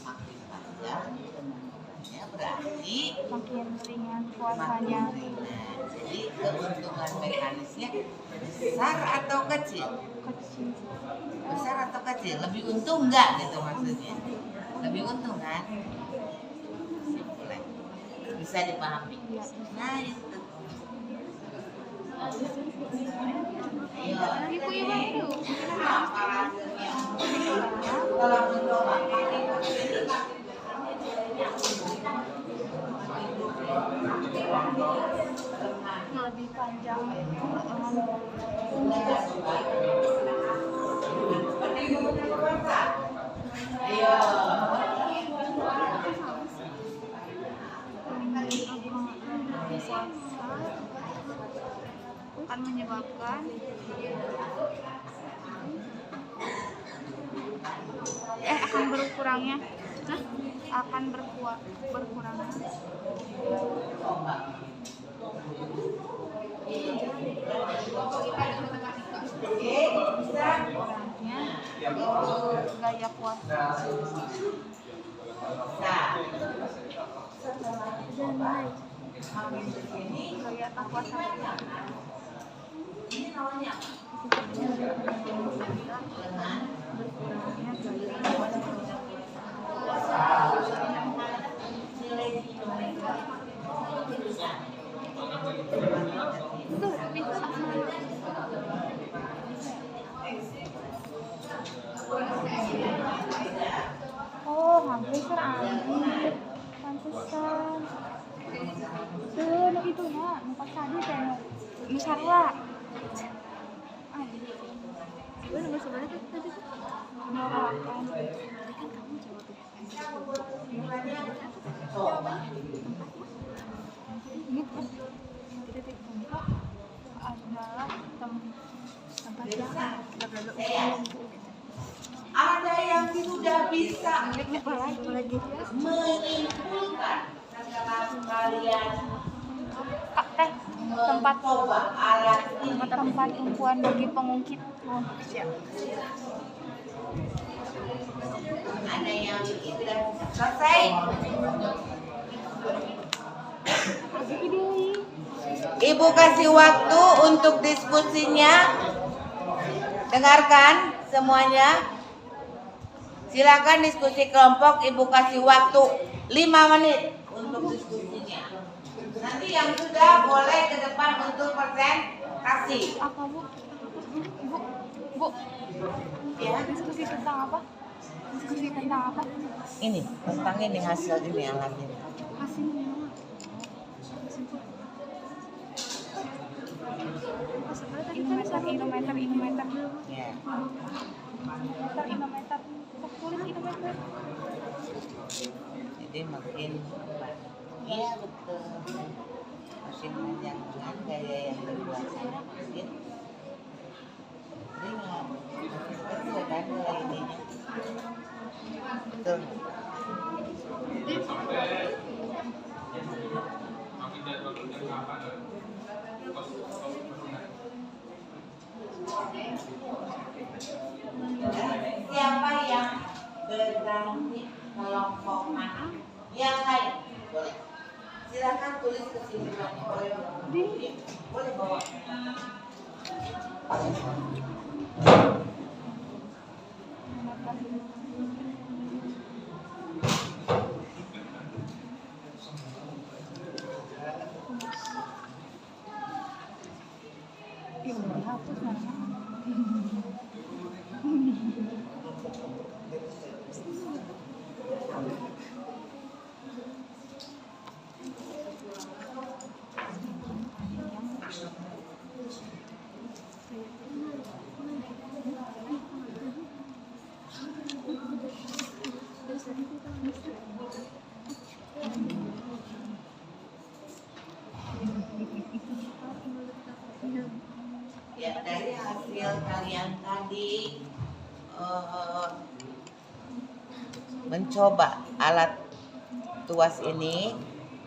makin panjang lengannya berarti Makin ringan makin puasanya. ringan. Jadi keuntungan mekanisnya besar atau kecil? Kecil. Besar atau kecil? Lebih untung nggak gitu maksudnya? Lebih untung kan? Simpel. Bisa dipahami. Iya. Nah itu. Ayo. Ibu-ibu itu. Kalau mencoba Lebih panjang. Ayo. Akan menyebabkan akan berkurangnya. Hah? Akan berkurangnya. Kurangnya gaya puasa. Gaya tak puasa. Ini namanya Berkurangnya gaya Tuh, bisa. Oh, hampir Andi. Pantesan. Tuh, nu itu na, nu pas tadi teh nu sarua. Sebenarnya nomor sebenarnya tuh tadi tuh menolakkan. Tadi kan kamu jawab tuh. Jawabannya ini kan titik tempat adalah tempat yang ada yang sudah bisa apalagi menyimpulkan setelah kalian Kak teh tempat coba alat ini. tempat tumpuan bagi pengungkit. Oh, siap. Ada yang sudah selesai. Lagi ide. Ibu kasih waktu untuk diskusinya. Dengarkan semuanya. Silakan diskusi kelompok. Ibu kasih waktu 5 menit untuk diskusinya. Nanti yang sudah boleh ke depan untuk presentasi. Apa Bu? Bu. Ya. Diskusi tentang apa? Diskusi tentang apa? Ini tentang ini hasil ini alat ini. Hasilnya. Inometer. Ya. Inometer. Tulis inometer. Jadi makin iya betul. Makin panjang dengan gaya yang berkuasa makin ringan. Betul kan gaya ininya. Betul. Siapa yang berganti kelompok mana? Yang lain boleh. Silakan tulis kesimpulannya. Boleh bawa. Dihapus namanya. coba alat tuas ini,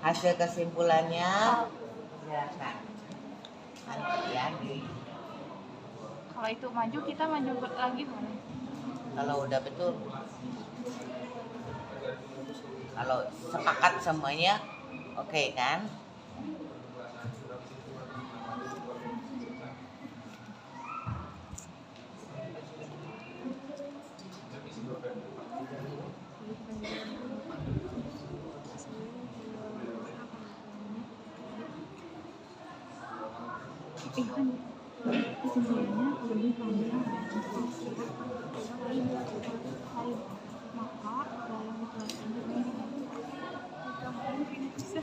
hasil kesimpulannya silakan. Nanti ya Kalau itu maju, kita maju lagi boleh. kalau udah betul, kalau sepakat semuanya, oke kan? Kesimpulannya lebih panjang maka dalam tulisan ini bisa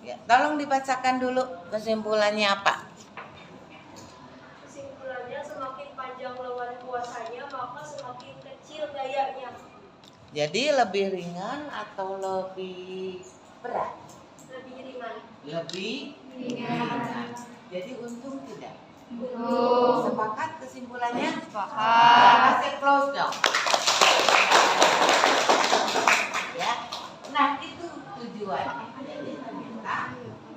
Ya, tolong dibacakan dulu kesimpulannya apa? Kesimpulannya, semakin panjang lengan puasanya, maka semakin kecil gayanya. Jadi lebih ringan atau lebih berat? Lebih ringan. Lebih ringan. Jadi untung tidak? Untung. Sepakat kesimpulannya? Sepakat. Kasih close dong. Ya. Nah, itu tujuannya. Jadi ternyata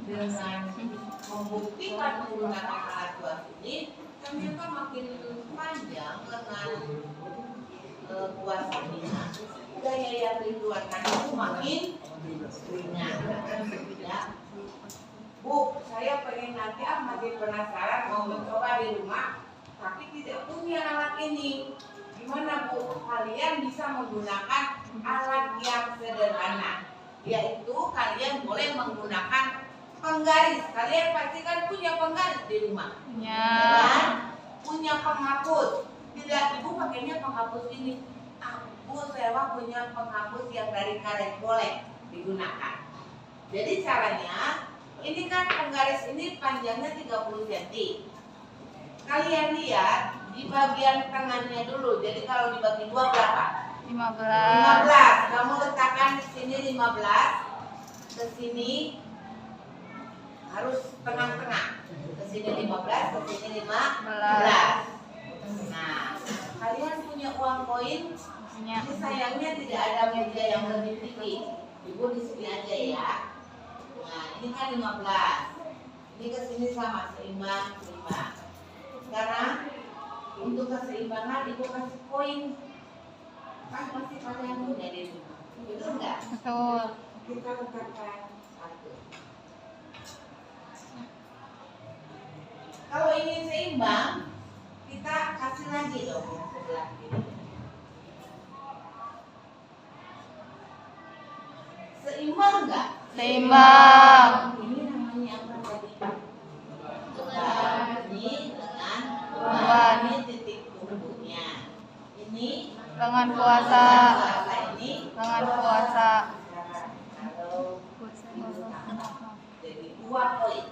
dengan membuktikan menggunakan alat tuas ini, ternyata makin panjang lengan puasanya, gaya yang dikeluarkan itu makin ringan. Ya. Bu, saya pengen nanti masih penasaran mau mencoba di rumah, tapi tidak punya alat ini. Gimana Bu? Kalian bisa menggunakan alat yang sederhana, yaitu kalian boleh menggunakan penggaris. Kalian pasti kan punya penggaris di rumah. Ya. Dan punya penghapus. Tidak, Ibu pakainya penghapus ini. Bu, saya punya penghapus yang dari karet, boleh digunakan. Jadi caranya, ini kan penggaris ini panjangnya 30 cm. Kalian lihat di bagian tengahnya dulu. Jadi kalau dibagi dua berapa? 15. 15. Kamu letakkan di sini 15. Ke sini harus tengah-tengah. Ke sini 15, ke sini 15. Nah, kalian punya uang koin? Punya. Ini sayangnya tidak ada meja yang lebih tinggi. Ibu di sini aja ya. Nah, ini kan 15. Ini ke sini sama, seimbang, seimbang. Sekarang untuk keseimbangan ibu kasih poin. Kan masih kalian punya di rumah. Betul enggak? Betul. Kita letakkan 1. Kalau ingin seimbang, kita kasih lagi dong yang sebelah kiri. Seimbang enggak? Seimbang. Ini namanya apa tadi? Ini dengan Beban. ini titik tumbuhnya. Ini Lengan puasa. ini Lengan puasa. kalau jadi 2 poin.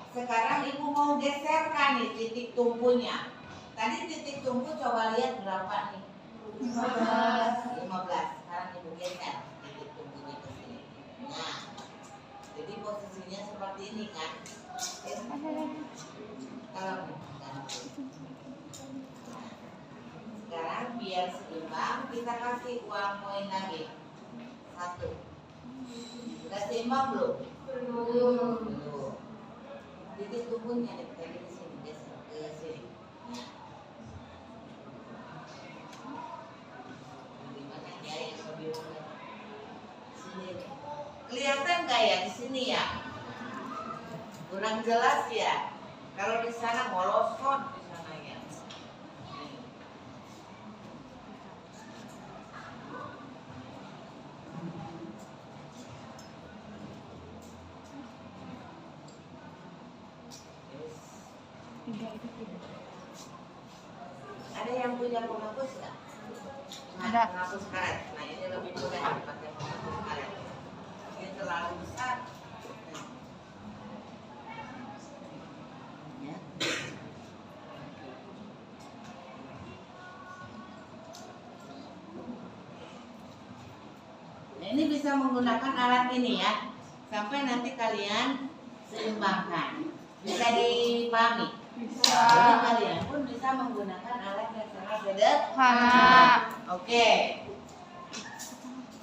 Sekarang ibu mau geserkan nih titik tumpunya. Tadi titik tumpu coba lihat berapa nih? 15. Sekarang ibu geser titik tumpunya ke sini. Nah, jadi posisinya seperti ini kan? Kalau sekarang biar seimbang kita kasih uang koin lagi 1. Sudah seimbang belum? Belum. Titik tumpunya tadi di sini geser ke sini. Nah. Gimana ya yang lebih mudah? Sini nih. Kelihatan nggak ya di sini ya? Kurang jelas ya. Kalau di sana molosot di sana ya. Ada yang punya penghapus nggak? Ada. Penghapus karet. Nah ini lebih mudah pakai penghapus karet. Ini terlalu besar. Ya. Nah, ini bisa menggunakan alat ini ya. Sampai nanti kalian seimbangkan. Bisa dipahami? Bisa. Jadi kalian pun bisa menggunakan alat yang sangat Sederhana. Oke.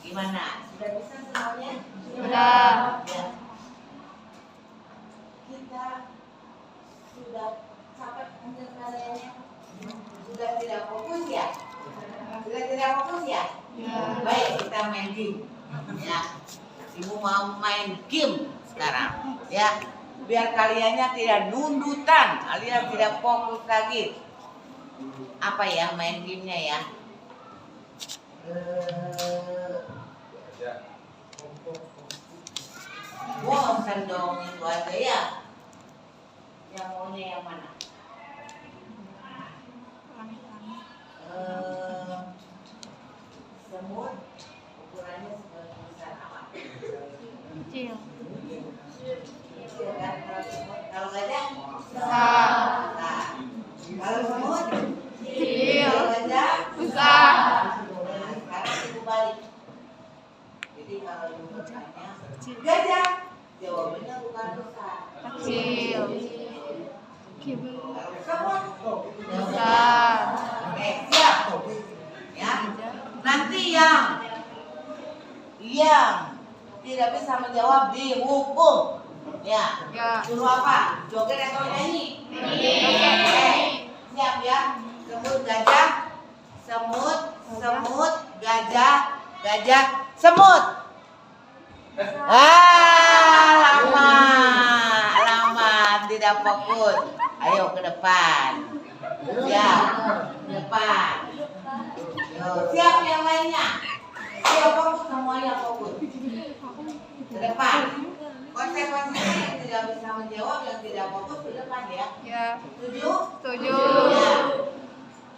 Gimana? Sudah bisa semuanya? Sudah. Ya. Kita sudah capek untuk kalian. Sudah tidak fokus ya? Sudah tidak fokus ya? Ya. Baik, kita main game. Ya. Ibu mau main game sekarang. Ya. Biar kaliannya tidak nundutan alias tidak fokus lagi. Apa ya main gamenya ya? Bosan dong itu aja ya. Yang maunya yang mana? Semut ukurannya sebesar apa? Kecil. Kecil kan kalau semut. Kalau gajah? Besar. Nah, kalau semut? Kecil. Kalau gajah? Besar. Nah, sekarang ibu balik. Jadi kalau ibu bertanya gajah, jawabannya bukan besar. Kecil. Kalau semut? Besar. Oke, siap. Ya. Nanti yang tidak bisa menjawab dihukum. Ya. Ya. Suruh apa? Joget atau nyanyi? Oke. Siap ya. Semut gajah, semut, semut, gajah, gajah, semut. Lama, tidak fokus. Ayo ke depan. Siap, ke depan. Yo, siap yang lainnya. Ayo fokus semuanya fokus. Ke depan. Konsekuensinya yang tidak bisa menjawab, yang tidak fokus ke depan ya. Ya. Setuju? Setuju. Ya.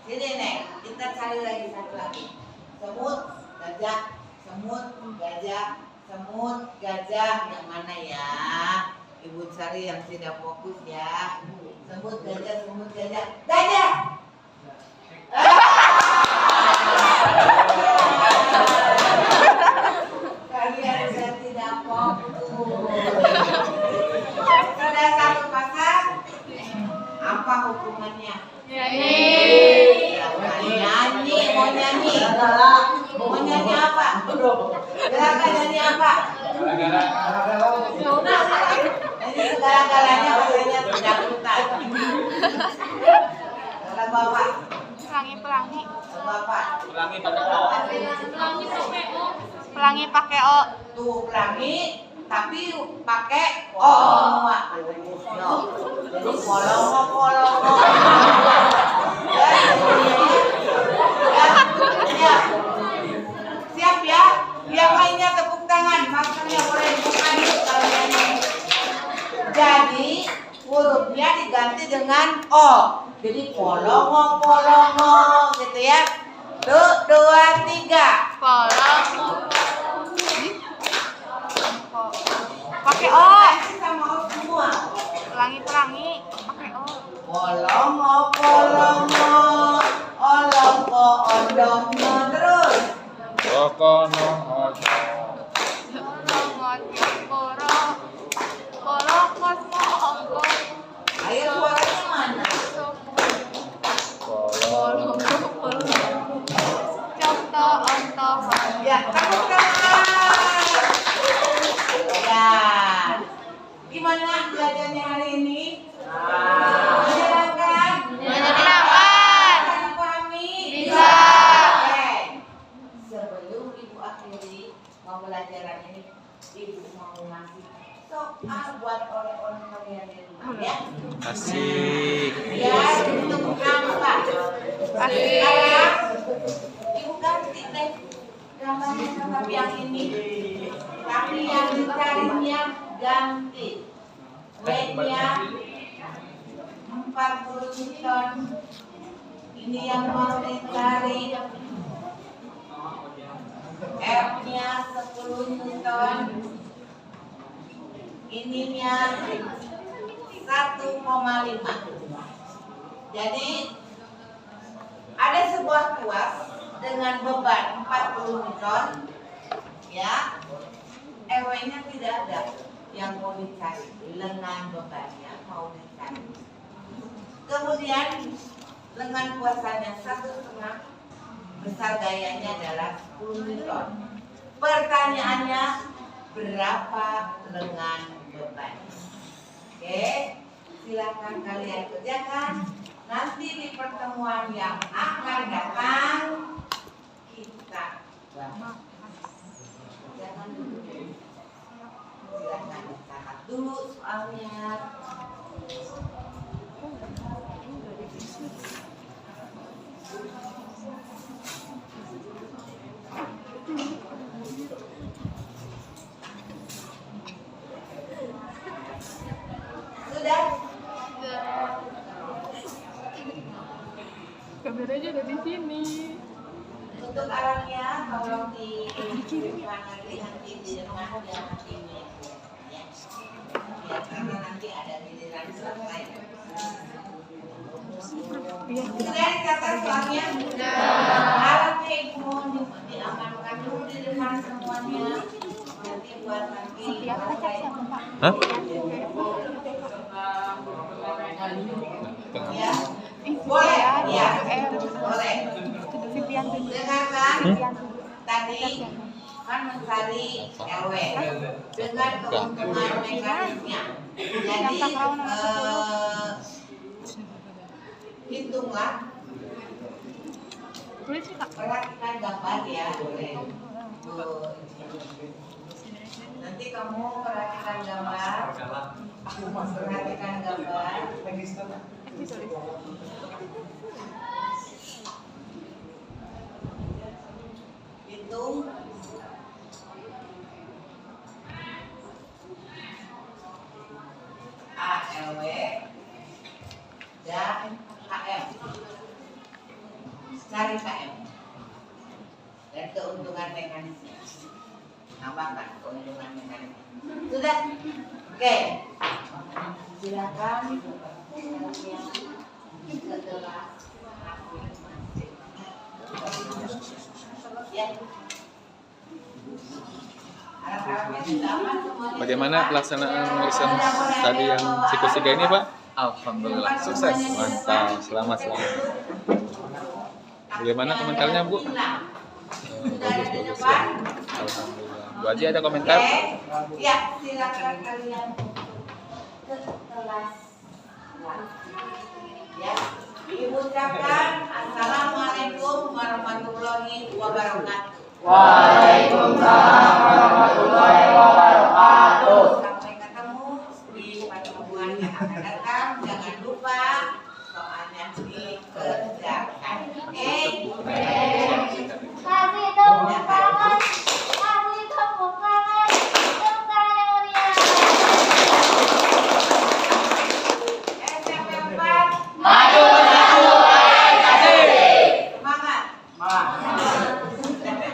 Sini nih, kita cari lagi satu lagi. Semut, gajah, semut, gajah, semut, gajah. Yang mana ya? Ibu cari yang tidak fokus ya. Semut, gajah, gajah. Kalian sudah tidak fokus. Sudah satu pasang. Apa hukumannya? Nyanyi. Nyanyi, mau nyanyi. Mau nyanyi apa? Silakan nyanyi apa? Ini segala-galanya katanya pencabutan. Lagu apa? Pelangi. Lagu apa? Pelangi pakai O. Tuh pelangi tapi pakai O. Yo. Jadi polongo. Ya. Siap ya. Yang lainnya tepuk tangan. Maksudnya boleh bukan kalau nyanyi. Jadi hurufnya diganti dengan O. Jadi polongo gitu ya. 2, 3. Pakai O. Sama O semua. Pelangi pakai O. Polongo, olongo, ondongno terus. Rokono ojo. Kolokos monggo. Ayo suaranya mana? Conto onto. Ya, tepuk tangan. Ya. Gimana belajarnya hari ini? Menyenangkan? Menyenangkan. Bisa dipahami? Bisa. Oke. Sebelum Ibu akhiri pembelajaran ini, Ibu mau ngasih soal buat oleh-oleh kalian di rumah ya. Asik. Ya, untuk apa? Asik. Sekarang Ibu ganti deh gambarnya sama yang ini. Tapi yang dicarinya ganti. W-nya 40 Newton. Ini yang mau dicari. F-nya 10 Newton. Ininya 1,5. Jadi ada sebuah kuas dengan beban 40 Newton, ya. EW-nya tidak ada yang mau dicari, lengan bebannya mau dicari. Kemudian lengan kuasanya 1,5, besar gayanya adalah 10 Newton. Pertanyaannya, berapa lengan beban? Oke, silakan kalian kerjakan. Nanti di pertemuan yang akan datang kita jangan dulu. Silakan dicatat dulu soalnya. Sudah? Kameranya ada di sini. Untuk arahnya tolong dikirimkan nanti di depan biar nanti ya. Ya, karena nanti ada giliran selesai. Sudah dicatat soalnya? Alatnya Ibu mohon diamankan dulu di depan semuanya. Nanti buat nanti. Hah? Ya, boleh, ya, boleh. Dengarkan, tadi kan mencari RW dengan keuntungan mekanisnya. Jadi hitunglah, perhatikan gambar ya, boleh. Tuh. Nanti kamu perhatikan gambar. Perhatikan gambar. Hitung. ALW dan KM. Cari KM. Dan keuntungan mekanisnya. Tambahkan keuntungan mekanisnya. Sudah? Oke. Silakan setelah ya. Bagaimana pelaksanaan lisan tadi yang siklus 3 ini, Pak? Alhamdulillah sukses. Mantap, selamat. Bagaimana komentarnya, Bu? Sudah ada di Bagus depan? ya. Alhamdulillah. Bu Haji ada komentar? Ya, silakan kalian ke kelas. Ya, diucapkan Assalamualaikum warahmatullahi wabarakatuh. Waalaikumsalam warahmatullahi